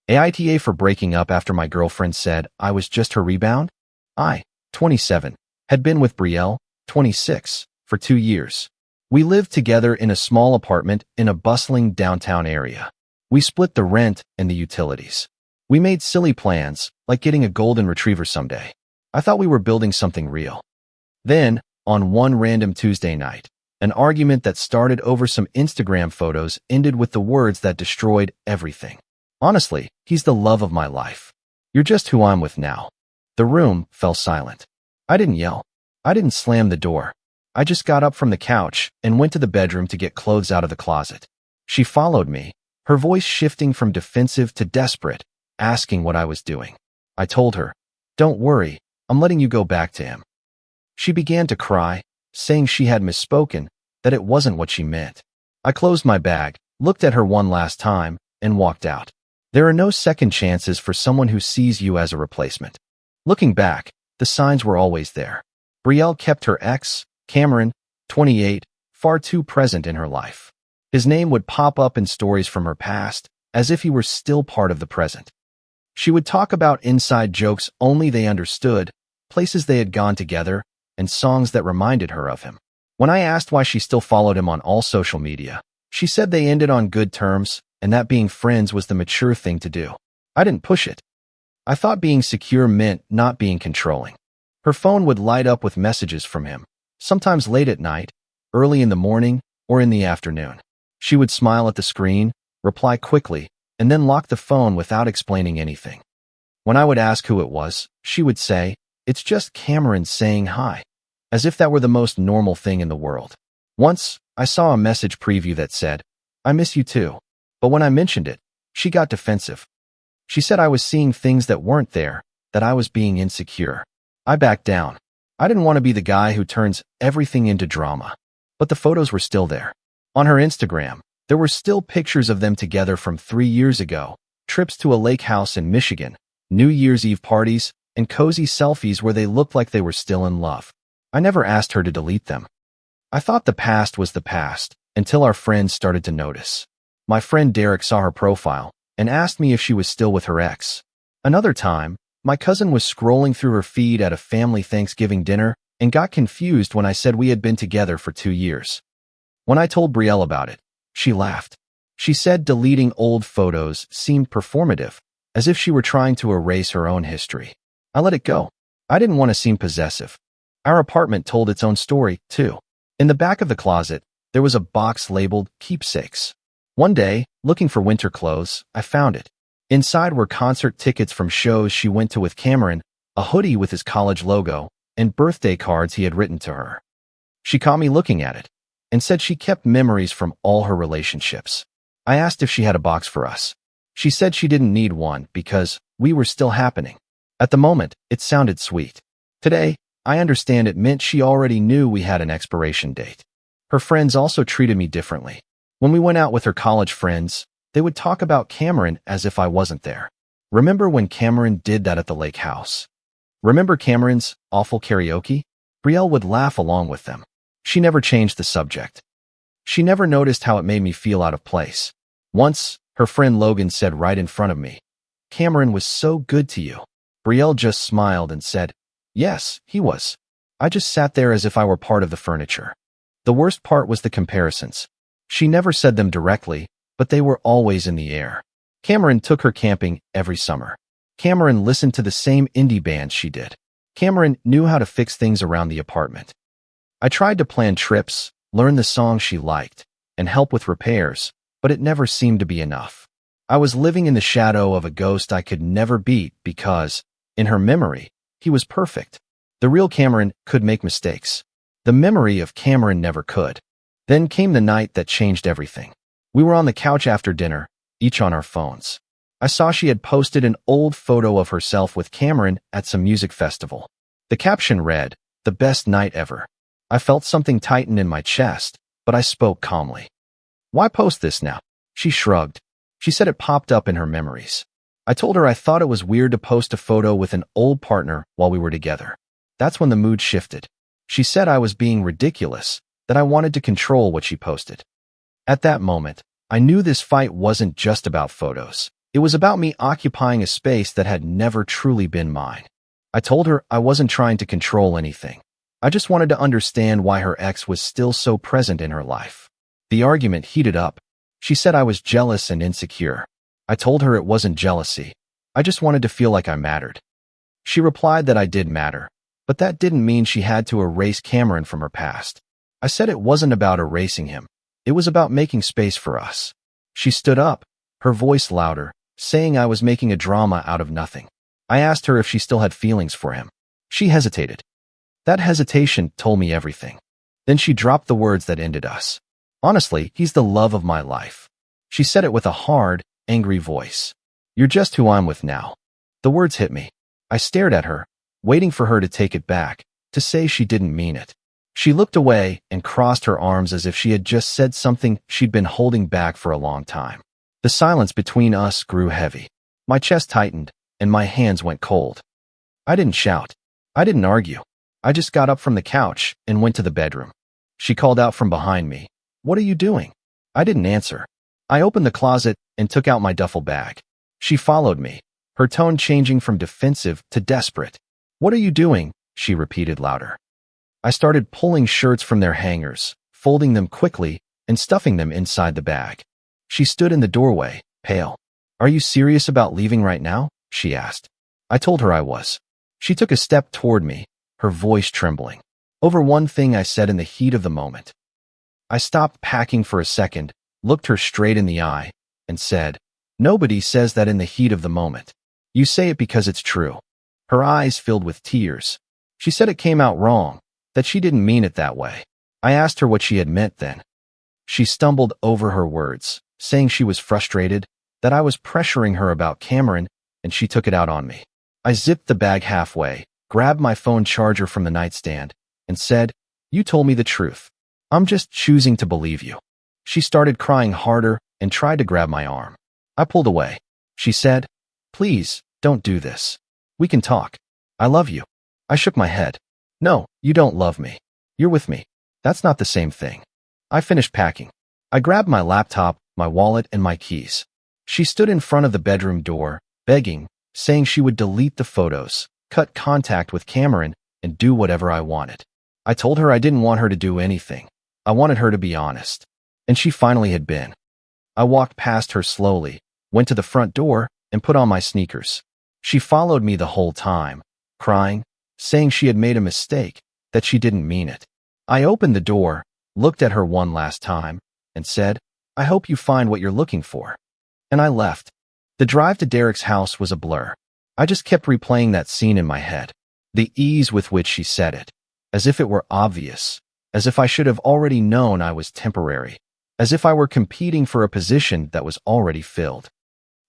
AITA for breaking up after my girlfriend said I was just her rebound? I, 27, had been with Brielle, 26, for 2 years. We lived together in a small apartment in a bustling downtown area. We split the rent and the utilities. We made silly plans, like getting a golden retriever someday. I thought we were building something real. Then, on one random Tuesday night, an argument that started over some Instagram photos ended with the words that destroyed everything. Honestly, he's the love of my life. You're just who I'm with now. The room fell silent. I didn't yell. I didn't slam the door. I just got up from the couch and went to the bedroom to get clothes out of the closet. She followed me, her voice shifting from defensive to desperate, asking what I was doing. I told her, "Don't worry, I'm letting you go back to him." She began to cry, saying she had misspoken, that it wasn't what she meant. I closed my bag, looked at her one last time, and walked out. There are no second chances for someone who sees you as a replacement. Looking back, the signs were always there. Brielle kept her ex, Cameron, 28, far too present in her life. His name would pop up in stories from her past, as if he were still part of the present. She would talk about inside jokes only they understood, places they had gone together, and songs that reminded her of him. When I asked why she still followed him on all social media, she said they ended on good terms, and that being friends was the mature thing to do. I didn't push it. I thought being secure meant not being controlling. Her phone would light up with messages from him, sometimes late at night, early in the morning, or in the afternoon. She would smile at the screen, reply quickly, and then lock the phone without explaining anything. When I would ask who it was, she would say, "It's just Cameron saying hi," as if that were the most normal thing in the world. Once, I saw a message preview that said, "I miss you too." But when I mentioned it, she got defensive. She said I was seeing things that weren't there, that I was being insecure. I backed down. I didn't want to be the guy who turns everything into drama. But the photos were still there. On her Instagram, there were still pictures of them together from 3 years ago, trips to a lake house in Michigan, New Year's Eve parties, and cozy selfies where they looked like they were still in love. I never asked her to delete them. I thought the past was the past, until our friends started to notice. My friend Derek saw her profile and asked me if she was still with her ex. Another time, my cousin was scrolling through her feed at a family Thanksgiving dinner and got confused when I said we had been together for 2 years. When I told Brielle about it, she laughed. She said deleting old photos seemed performative, as if she were trying to erase her own history. I let it go. I didn't want to seem possessive. Our apartment told its own story, too. In the back of the closet, there was a box labeled keepsakes. One day, looking for winter clothes, I found it. Inside were concert tickets from shows she went to with Cameron, a hoodie with his college logo, and birthday cards he had written to her. She caught me looking at it and said she kept memories from all her relationships. I asked if she had a box for us. She said she didn't need one because we were still happening. At the moment, it sounded sweet. Today, I understand it meant she already knew we had an expiration date. Her friends also treated me differently. When we went out with her college friends, they would talk about Cameron as if I wasn't there. "Remember when Cameron did that at the lake house? Remember Cameron's awful karaoke?" Brielle would laugh along with them. She never changed the subject. She never noticed how it made me feel out of place. Once, her friend Logan said right in front of me, "Cameron was so good to you." Brielle just smiled and said, "Yes, he was." I just sat there as if I were part of the furniture. The worst part was the comparisons. She never said them directly, but they were always in the air. Cameron took her camping every summer. Cameron listened to the same indie bands she did. Cameron knew how to fix things around the apartment. I tried to plan trips, learn the songs she liked, and help with repairs, but it never seemed to be enough. I was living in the shadow of a ghost I could never beat because, in her memory, he was perfect. The real Cameron could make mistakes. The memory of Cameron never could. Then came the night that changed everything. We were on the couch after dinner, each on our phones. I saw she had posted an old photo of herself with Cameron at some music festival. The caption read, "The best night ever." I felt something tighten in my chest, but I spoke calmly. "Why post this now?" She shrugged. She said it popped up in her memories. I told her I thought it was weird to post a photo with an old partner while we were together. That's when the mood shifted. She said I was being ridiculous, that I wanted to control what she posted. At that moment, I knew this fight wasn't just about photos. It was about me occupying a space that had never truly been mine. I told her I wasn't trying to control anything. I just wanted to understand why her ex was still so present in her life. The argument heated up. She said I was jealous and insecure. I told her it wasn't jealousy. I just wanted to feel like I mattered. She replied that I did matter, but that didn't mean she had to erase Cameron from her past. I said it wasn't about erasing him. It was about making space for us. She stood up, her voice louder, saying I was making a drama out of nothing. I asked her if she still had feelings for him. She hesitated. That hesitation told me everything. Then she dropped the words that ended us. Honestly, he's the love of my life. She said it with a hard, angry voice. You're just who I'm with now. The words hit me. I stared at her, waiting for her to take it back, to say she didn't mean it. She looked away and crossed her arms as if she had just said something she'd been holding back for a long time. The silence between us grew heavy. My chest tightened, and my hands went cold. I didn't shout. I didn't argue. I just got up from the couch and went to the bedroom. She called out from behind me, "What are you doing?" I didn't answer. I opened the closet and took out my duffel bag. She followed me, her tone changing from defensive to desperate. "What are you doing?" she repeated louder. I started pulling shirts from their hangers, folding them quickly, and stuffing them inside the bag. She stood in the doorway, pale. "Are you serious about leaving right now?" she asked. I told her I was. She took a step toward me, her voice trembling, over one thing I said in the heat of the moment. I stopped packing for a second, looked her straight in the eye, and said, "Nobody says that in the heat of the moment. You say it because it's true." Her eyes filled with tears. She said it came out wrong, that she didn't mean it that way. I asked her what she had meant then. She stumbled over her words, saying she was frustrated, that I was pressuring her about Cameron, and she took it out on me. I zipped the bag halfway, grabbed my phone charger from the nightstand, and said, "You told me the truth. I'm just choosing to believe you." She started crying harder and tried to grab my arm. I pulled away. She said, "Please, don't do this. We can talk. I love you." I shook my head. "No, you don't love me. You're with me. That's not the same thing." I finished packing. I grabbed my laptop, my wallet, and my keys. She stood in front of the bedroom door, begging, saying she would delete the photos, cut contact with Cameron, and do whatever I wanted. I told her I didn't want her to do anything. I wanted her to be honest. And she finally had been. I walked past her slowly, went to the front door, and put on my sneakers. She followed me the whole time, crying, saying she had made a mistake, that she didn't mean it. I opened the door, looked at her one last time, and said, "I hope you find what you're looking for." And I left. The drive to Derek's house was a blur. I just kept replaying that scene in my head. The ease with which she said it, as if it were obvious, as if I should have already known I was temporary, as if I were competing for a position that was already filled.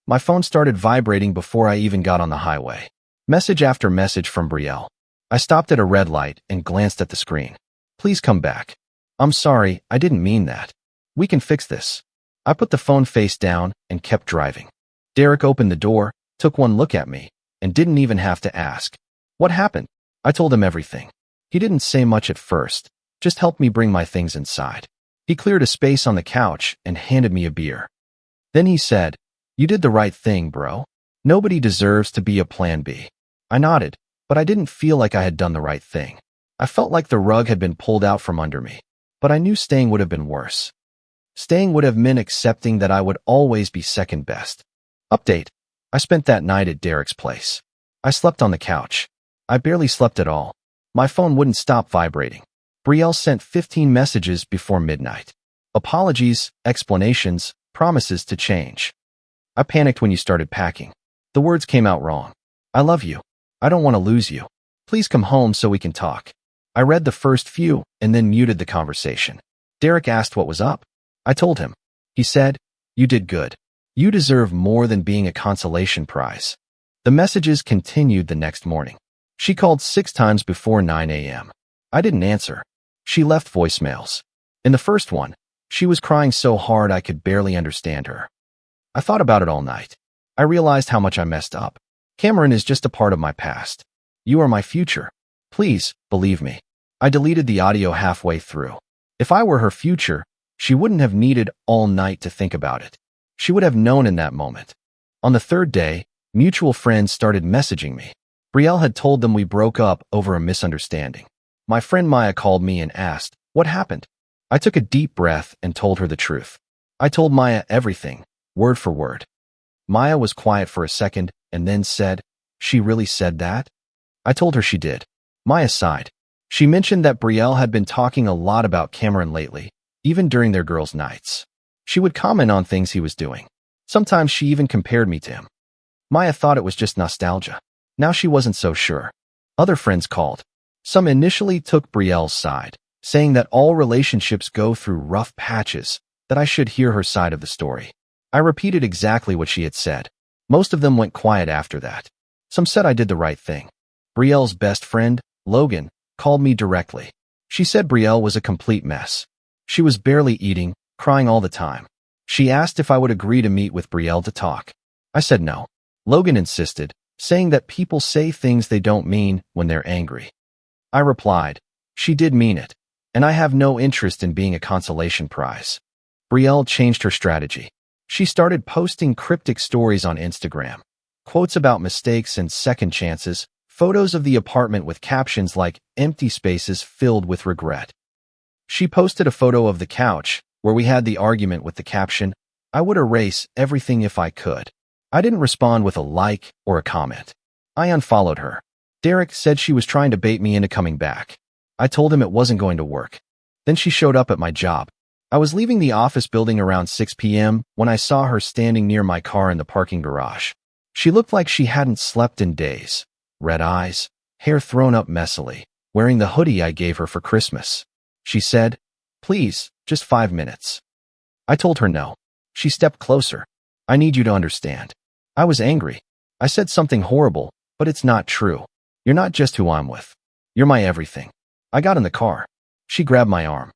My phone started vibrating before I even got on the highway. Message after message from Brielle. I stopped at a red light and glanced at the screen. "Please come back. I'm sorry, I didn't mean that. We can fix this." I put the phone face down and kept driving. Derek opened the door, took one look at me, and didn't even have to ask, "What happened?" I told him everything. He didn't say much at first, just helped me bring my things inside. He cleared a space on the couch and handed me a beer. Then he said, "You did the right thing, bro. Nobody deserves to be a plan B." I nodded, but I didn't feel like I had done the right thing. I felt like the rug had been pulled out from under me, but I knew staying would have been worse. Staying would have meant accepting that I would always be second best. Update. I spent that night at Derek's place. I slept on the couch. I barely slept at all. My phone wouldn't stop vibrating. Brielle sent 15 messages before midnight. Apologies, explanations, promises to change. I panicked when you started packing. The words came out wrong. "I love you. I don't want to lose you. Please come home so we can talk." I read the first few and then muted the conversation. Derek asked what was up. I told him. He said, "You did good. You deserve more than being a consolation prize." The messages continued the next morning. She called 6 times before 9 a.m. I didn't answer. She left voicemails. In the first one, she was crying so hard I could barely understand her. I thought about it all night. I realized how much I messed up. Cameron is just a part of my past. You are my future. Please, believe me. I deleted the audio halfway through. If I were her future, she wouldn't have needed all night to think about it. She would have known in that moment. On the third day, mutual friends started messaging me. Brielle had told them we broke up over a misunderstanding. My friend Maya called me and asked, "What happened?" I took a deep breath and told her the truth. I told Maya everything, word for word. Maya was quiet for a second and then said, "She really said that?" I told her she did. Maya sighed. She mentioned that Brielle had been talking a lot about Cameron lately, even during their girls' nights. She would comment on things he was doing. Sometimes she even compared me to him. Maya thought it was just nostalgia. Now she wasn't so sure. Other friends called. Some initially took Brielle's side, saying that all relationships go through rough patches, that I should hear her side of the story. I repeated exactly what she had said. Most of them went quiet after that. Some said I did the right thing. Brielle's best friend, Logan, called me directly. She said Brielle was a complete mess. She was barely eating, crying all the time. She asked if I would agree to meet with Brielle to talk. I said no. Logan insisted, saying that people say things they don't mean when they're angry. I replied, she did mean it, and I have no interest in being a consolation prize. Brielle changed her strategy. She started posting cryptic stories on Instagram, quotes about mistakes and second chances, photos of the apartment with captions like empty spaces filled with regret. She posted a photo of the couch, where we had the argument with the caption, "I would erase everything if I could." I didn't respond with a like or a comment. I unfollowed her. Derek said she was trying to bait me into coming back. I told him it wasn't going to work. Then she showed up at my job. I was leaving the office building around 6 p.m. when I saw her standing near my car in the parking garage. She looked like she hadn't slept in days. Red eyes, hair thrown up messily, wearing the hoodie I gave her for Christmas. She said, "Please, just 5 minutes." I told her no. She stepped closer. "I need you to understand." I was angry. I said something horrible, but it's not true. You're not just who I'm with. You're my everything. I got in the car. She grabbed my arm.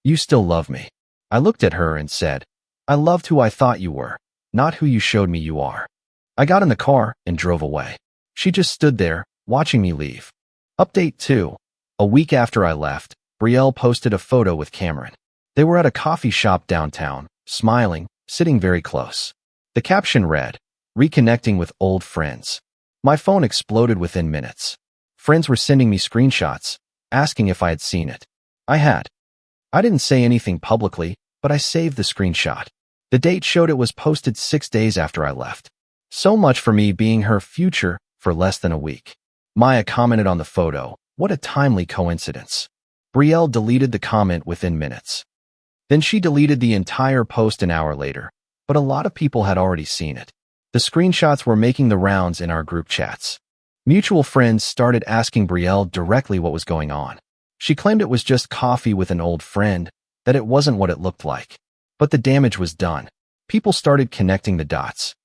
"You still love me." I looked at her and said, "I loved who I thought you were, not who you showed me you are." I got in the car and drove away. She just stood there, watching me leave. Update 2. A week after I left, Brielle posted a photo with Cameron. They were at a coffee shop downtown, smiling, sitting very close. The caption read, "Reconnecting with old friends." My phone exploded within minutes. Friends were sending me screenshots, asking if I had seen it. I had. I didn't say anything publicly, but I saved the screenshot. The date showed it was posted 6 days after I left. So much for me being her future for less than a week. Maya commented on the photo, "What a timely coincidence." Brielle deleted the comment within minutes. Then she deleted the entire post an hour later, but a lot of people had already seen it. The screenshots were making the rounds in our group chats. Mutual friends started asking Brielle directly what was going on. She claimed it was just coffee with an old friend, that it wasn't what it looked like. But the damage was done. People started connecting the dots.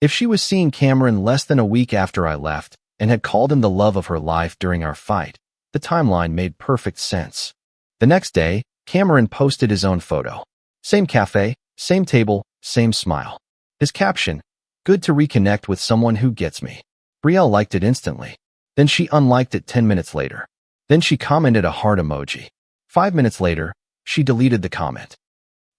If she was seeing Cameron less than a week after I left and had called him the love of her life during our fight, the timeline made perfect sense. The next day, Cameron posted his own photo. Same cafe, same table, same smile. His caption, "Good to reconnect with someone who gets me." Brielle liked it instantly. Then she unliked it 10 minutes later. Then she commented a heart emoji. 5 minutes later, she deleted the comment.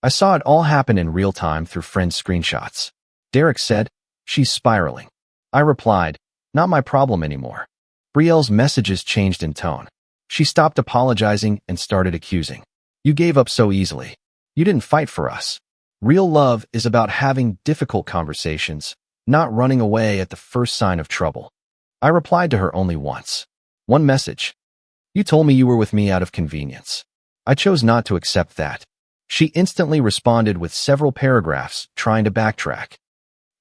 I saw it all happen in real time through friends' screenshots. Derek said, "She's spiraling." I replied, "Not my problem anymore." Brielle's messages changed in tone. She stopped apologizing and started accusing. "You gave up so easily. You didn't fight for us." Real love is about having difficult conversations, not running away at the first sign of trouble. I replied to her only once. One message. "You told me you were with me out of convenience." I chose not to accept that. She instantly responded with several paragraphs, trying to backtrack.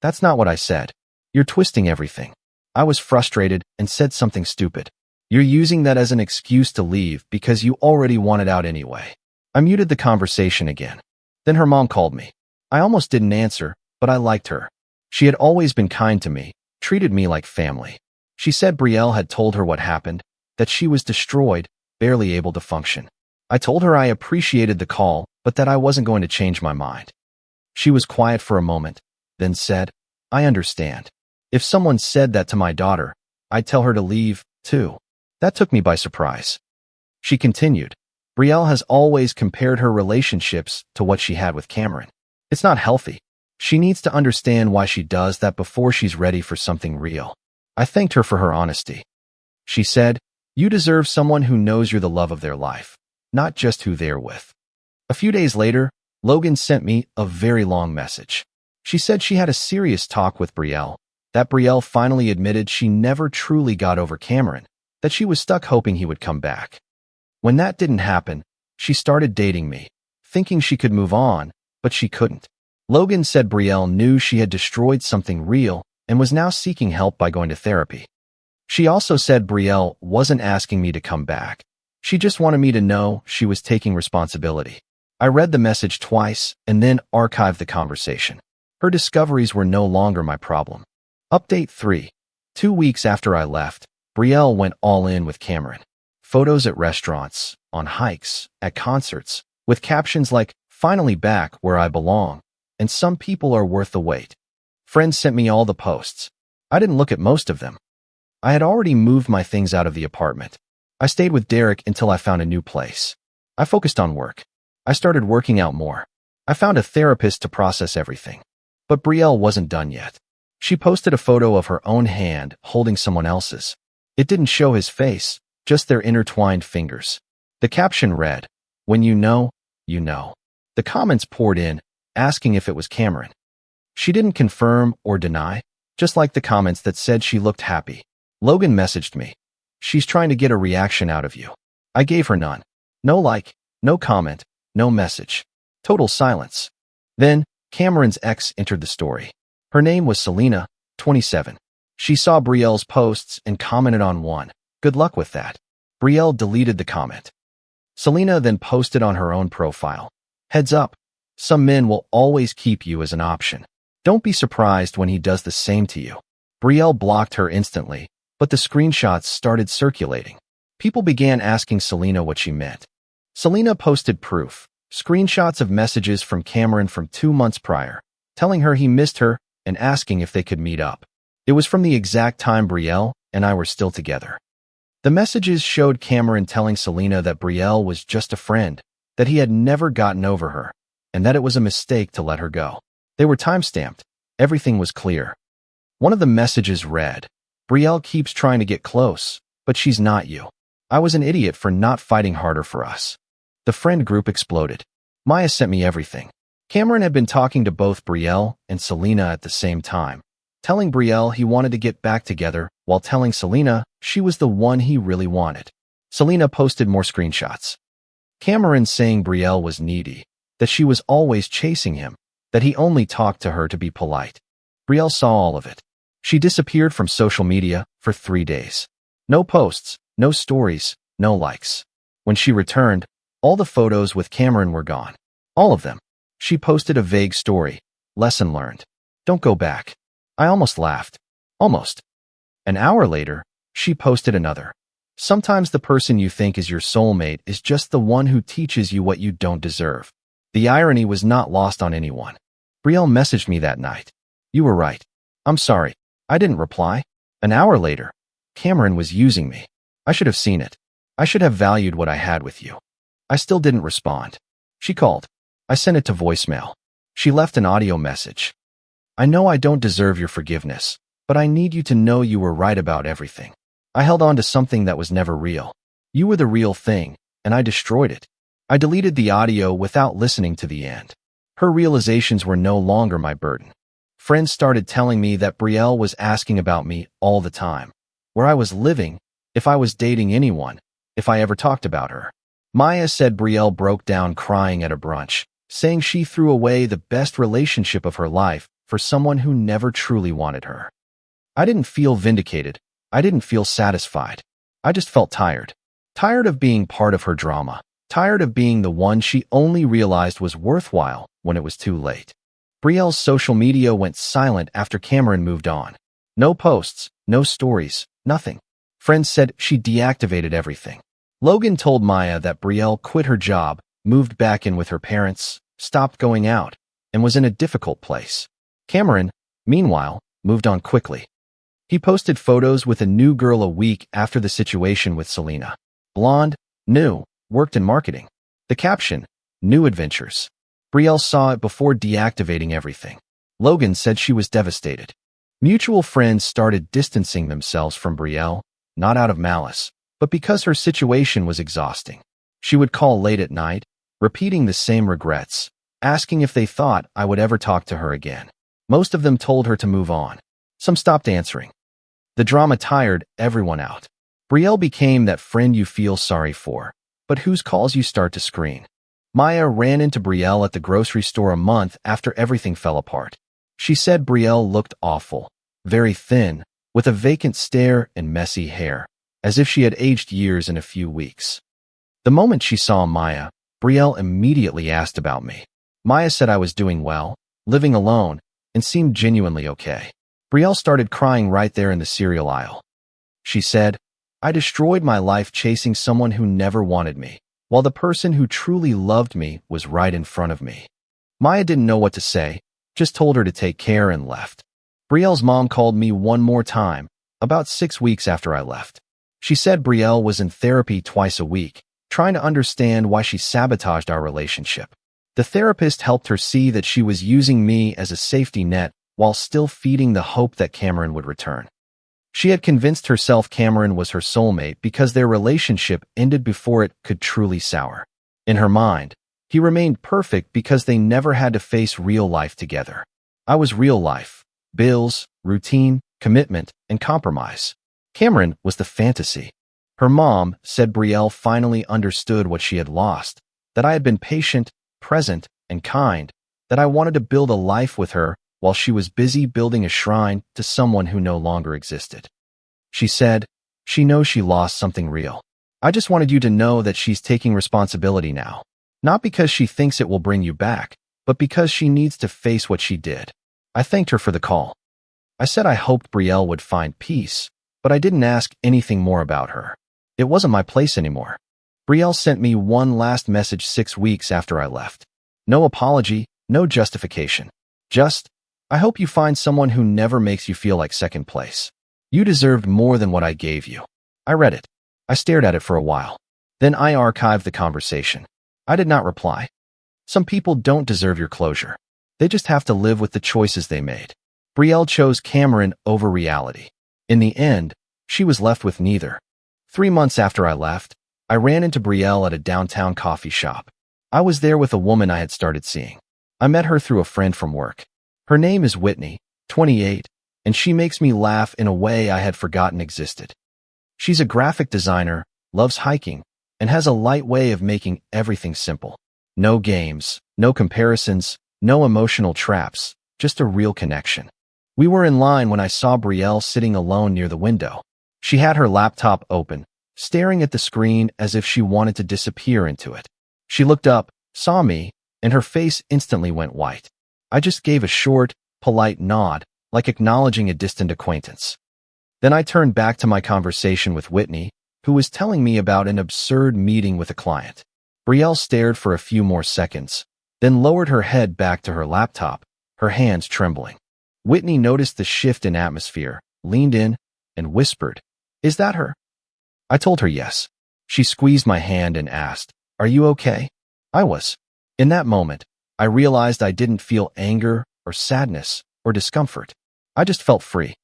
"That's not what I said. You're twisting everything." I was frustrated and said something stupid. "You're using that as an excuse to leave because you already wanted out anyway." I muted the conversation again. Then her mom called me. I almost didn't answer, but I liked her. She had always been kind to me, treated me like family. She said Brielle had told her what happened, that she was destroyed, barely able to function. I told her I appreciated the call, but that I wasn't going to change my mind. She was quiet for a moment, then said, "I understand. If someone said that to my daughter, I'd tell her to leave, too." That took me by surprise. She continued, "Brielle has always compared her relationships to what she had with Cameron. It's not healthy. She needs to understand why she does that before she's ready for something real. I thanked her for her honesty. She said, "You deserve someone who knows you're the love of their life, not just who they're with." A few days later, Logan sent me a very long message. She said she had a serious talk with Brielle, that Brielle finally admitted she never truly got over Cameron, that she was stuck hoping he would come back. When that didn't happen, she started dating me, thinking she could move on, but she couldn't. Logan said Brielle knew she had destroyed something real and was now seeking help by going to therapy. She also said Brielle wasn't asking me to come back. She just wanted me to know she was taking responsibility. I read the message twice and then archived the conversation. Her discoveries were no longer my problem. Update 3. 2 weeks after I left, Brielle went all in with Cameron. Photos at restaurants, on hikes, at concerts, with captions like, "Finally back where I belong," and "Some people are worth the wait." Friends sent me all the posts. I didn't look at most of them. I had already moved my things out of the apartment. I stayed with Derek until I found a new place. I focused on work. I started working out more. I found a therapist to process everything. But Brielle wasn't done yet. She posted a photo of her own hand holding someone else's. It didn't show his face, just their intertwined fingers. The caption read, "When you know, you know." The comments poured in, asking if it was Cameron. She didn't confirm or deny, just like the comments that said she looked happy. Logan messaged me, "She's trying to get a reaction out of you." I gave her none. No like, no comment, no message. Total silence. Then, Cameron's ex entered the story. Her name was Selena, 27. She saw Brielle's posts and commented on one. "Good luck with that." Brielle deleted the comment. Selena then posted on her own profile, "Heads up, some men will always keep you as an option. Don't be surprised when he does the same to you." Brielle blocked her instantly, but the screenshots started circulating. People began asking Selena what she meant. Selena posted proof, screenshots of messages from Cameron from 2 months prior, telling her he missed her and asking if they could meet up. It was from the exact time Brielle and I were still together. The messages showed Cameron telling Selena that Brielle was just a friend, that he had never gotten over her, and that it was a mistake to let her go. They were time-stamped. Everything was clear. One of the messages read, "Brielle keeps trying to get close, but she's not you. I was an idiot for not fighting harder for us." The friend group exploded. Maya sent me everything. Cameron had been talking to both Brielle and Selena at the same time, telling Brielle he wanted to get back together while telling Selena she was the one he really wanted. Selena posted more screenshots. Cameron saying Brielle was needy, that she was always chasing him, that he only talked to her to be polite. Brielle saw all of it. She disappeared from social media for 3 days. No posts, no stories, no likes. When she returned, all the photos with Cameron were gone. All of them. She posted a vague story. "Lesson learned. Don't go back." I almost laughed. Almost. An hour later, she posted another. "Sometimes the person you think is your soulmate is just the one who teaches you what you don't deserve." The irony was not lost on anyone. Brielle messaged me that night. "You were right. I'm sorry." I didn't reply. An hour later, "Cameron was using me. I should have seen it. I should have valued what I had with you." I still didn't respond. She called. I sent it to voicemail. She left an audio message. "I know I don't deserve your forgiveness, but I need you to know you were right about everything. I held on to something that was never real. You were the real thing, and I destroyed it." I deleted the audio without listening to the end. Her realizations were no longer my burden. Friends started telling me that Brielle was asking about me all the time, where I was living, if I was dating anyone, if I ever talked about her. Maya said Brielle broke down crying at a brunch, saying she threw away the best relationship of her life for someone who never truly wanted her. I didn't feel vindicated. I didn't feel satisfied. I just felt tired. Tired of being part of her drama. Tired of being the one she only realized was worthwhile when it was too late. Brielle's social media went silent after Cameron moved on. No posts, no stories, nothing. Friends said she deactivated everything. Logan told Maya that Brielle quit her job, moved back in with her parents, stopped going out, and was in a difficult place. Cameron, meanwhile, moved on quickly. He posted photos with a new girl a week after the situation with Selena. Blonde, new, worked in marketing. The caption, "New adventures." Brielle saw it before deactivating everything. Logan said she was devastated. Mutual friends started distancing themselves from Brielle, not out of malice, but because her situation was exhausting. She would call late at night, repeating the same regrets, asking if they thought I would ever talk to her again. Most of them told her to move on. Some stopped answering. The drama tired everyone out. Brielle became that friend you feel sorry for, but whose calls you start to screen. Maya ran into Brielle at the grocery store a month after everything fell apart. She said Brielle looked awful, very thin, with a vacant stare and messy hair, as if she had aged years in a few weeks. The moment she saw Maya, Brielle immediately asked about me. Maya said I was doing well, living alone, and seemed genuinely okay. Brielle started crying right there in the cereal aisle. She said, I destroyed my life chasing someone who never wanted me, while the person who truly loved me was right in front of me. Maya didn't know what to say, just told her to take care and left. Brielle's mom called me one more time, about 6 weeks after I left. She said Brielle was in therapy twice a week, trying to understand why she sabotaged our relationship. The therapist helped her see that she was using me as a safety net while still feeding the hope that Cameron would return. She had convinced herself Cameron was her soulmate because their relationship ended before it could truly sour. In her mind, he remained perfect because they never had to face real life together. I was real life, bills, routine, commitment, and compromise. Cameron was the fantasy. Her mom said Brielle finally understood what she had lost, that I had been patient, present, and kind, that I wanted to build a life with her while she was busy building a shrine to someone who no longer existed. She said, she knows she lost something real. I just wanted you to know that she's taking responsibility now. Not because she thinks it will bring you back, but because she needs to face what she did. I thanked her for the call. I said I hoped Brielle would find peace, but I didn't ask anything more about her. It wasn't my place anymore. Brielle sent me one last message 6 weeks after I left. No apology, no justification. Just, I hope you find someone who never makes you feel like second place. You deserved more than what I gave you. I read it. I stared at it for a while. Then I archived the conversation. I did not reply. Some people don't deserve your closure. They just have to live with the choices they made. Brielle chose Cameron over reality. In the end, she was left with neither. 3 months after I left, I ran into Brielle at a downtown coffee shop. I was there with a woman I had started seeing. I met her through a friend from work. Her name is Whitney, 28, and she makes me laugh in a way I had forgotten existed. She's a graphic designer, loves hiking, and has a light way of making everything simple. No games, no comparisons, no emotional traps, just a real connection. We were in line when I saw Brielle sitting alone near the window. She had her laptop open, staring at the screen as if she wanted to disappear into it. She looked up, saw me, and her face instantly went white. I just gave a short, polite nod, like acknowledging a distant acquaintance. Then I turned back to my conversation with Whitney, who was telling me about an absurd meeting with a client. Brielle stared for a few more seconds, then lowered her head back to her laptop, her hands trembling. Whitney noticed the shift in atmosphere, leaned in, and whispered, "Is that her?" I told her yes. She squeezed my hand and asked, "Are you okay?" I was. In that moment, I realized I didn't feel anger or sadness or discomfort. I just felt free.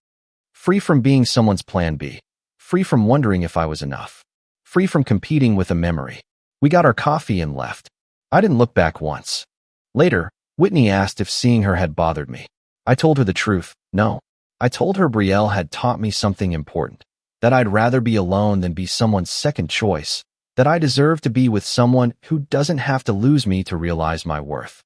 Free from being someone's plan B. Free from wondering if I was enough. Free from competing with a memory. We got our coffee and left. I didn't look back once. Later, Whitney asked if seeing her had bothered me. I told her the truth. No. I told her Brielle had taught me something important. That I'd rather be alone than be someone's second choice. That I deserve to be with someone who doesn't have to lose me to realize my worth.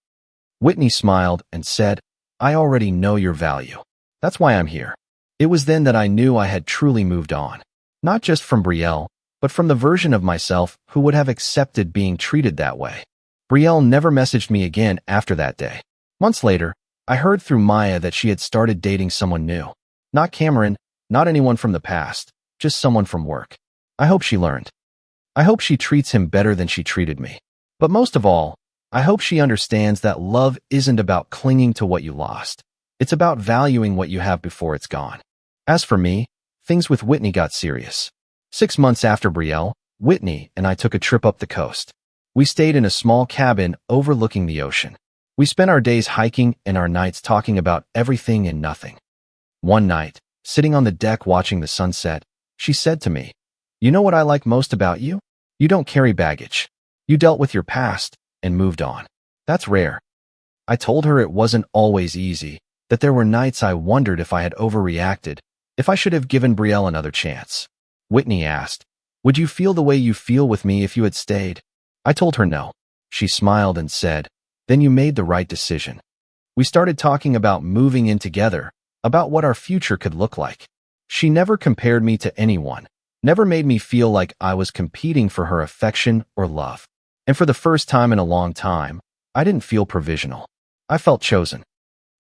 Whitney smiled and said, "I already know your value. That's why I'm here." It was then that I knew I had truly moved on. Not just from Brielle, but from the version of myself who would have accepted being treated that way. Brielle never messaged me again after that day. Months later, I heard through Maya that she had started dating someone new. Not Cameron, not anyone from the past, just someone from work. I hope she learned. I hope she treats him better than she treated me. But most of all, I hope she understands that love isn't about clinging to what you lost. It's about valuing what you have before it's gone. As for me, things with Whitney got serious. 6 months after Brielle, Whitney and I took a trip up the coast. We stayed in a small cabin overlooking the ocean. We spent our days hiking and our nights talking about everything and nothing. One night, sitting on the deck watching the sunset, she said to me, "You know what I like most about you? You don't carry baggage. You dealt with your past and moved on. That's rare." I told her it wasn't always easy, that there were nights I wondered if I had overreacted, if I should have given Brielle another chance. Whitney asked, "Would you feel the way you feel with me if you had stayed?" I told her no. She smiled and said, "Then you made the right decision." We started talking about moving in together, about what our future could look like. She never compared me to anyone, never made me feel like I was competing for her affection or love. And for the first time in a long time, I didn't feel provisional. I felt chosen.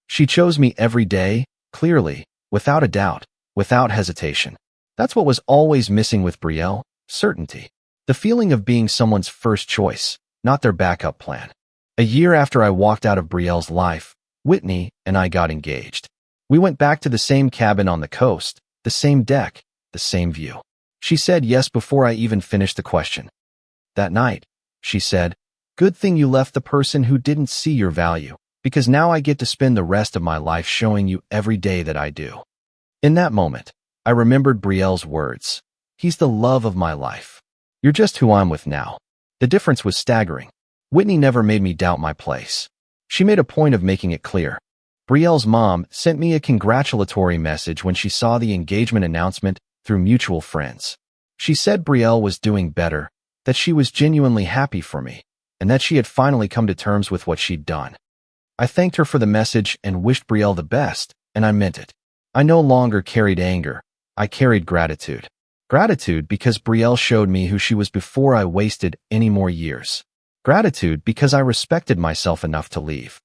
She chose me every day, clearly, without a doubt, without hesitation. That's what was always missing with Brielle, certainty. The feeling of being someone's first choice, not their backup plan. A year after I walked out of Brielle's life, Whitney and I got engaged. We went back to the same cabin on the coast, the same deck, the same view. She said yes before I even finished the question. That night, she said, "Good thing you left the person who didn't see your value, because now I get to spend the rest of my life showing you every day that I do." In that moment, I remembered Brielle's words. "He's the love of my life. You're just who I'm with now." The difference was staggering. Whitney never made me doubt my place. She made a point of making it clear. Brielle's mom sent me a congratulatory message when she saw the engagement announcement through mutual friends. She said Brielle was doing better, that she was genuinely happy for me, and that she had finally come to terms with what she'd done. I thanked her for the message and wished Brielle the best, and I meant it. I no longer carried anger. I carried gratitude. Gratitude because Brielle showed me who she was before I wasted any more years. Gratitude because I respected myself enough to leave.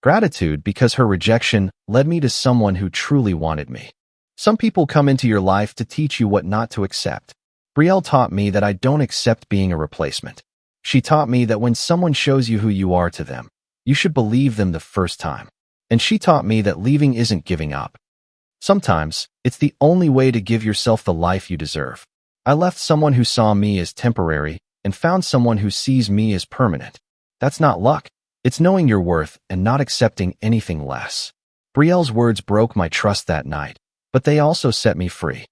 Gratitude because her rejection led me to someone who truly wanted me. Some people come into your life to teach you what not to accept. Brielle taught me that I don't accept being a replacement. She taught me that when someone shows you who you are to them, you should believe them the first time. And she taught me that leaving isn't giving up. Sometimes, it's the only way to give yourself the life you deserve. I left someone who saw me as temporary and found someone who sees me as permanent. That's not luck. It's knowing your worth and not accepting anything less. Brielle's words broke my trust that night, but they also set me free.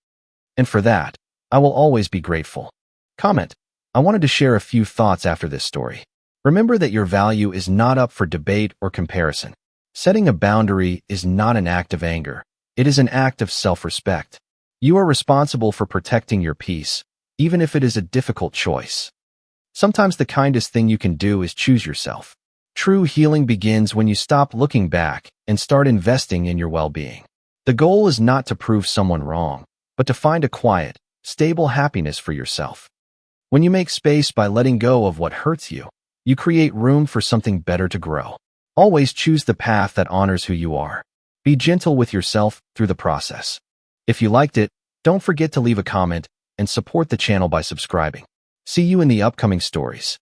And for that, I will always be grateful. Comment. I wanted to share a few thoughts after this story. Remember that your value is not up for debate or comparison. Setting a boundary is not an act of anger. It is an act of self-respect. You are responsible for protecting your peace, even if it is a difficult choice. Sometimes the kindest thing you can do is choose yourself. True healing begins when you stop looking back and start investing in your well-being. The goal is not to prove someone wrong, but to find a quiet, stable happiness for yourself. When you make space by letting go of what hurts you, you create room for something better to grow. Always choose the path that honors who you are. Be gentle with yourself through the process. If you liked it, don't forget to leave a comment and support the channel by subscribing. See you in the upcoming stories.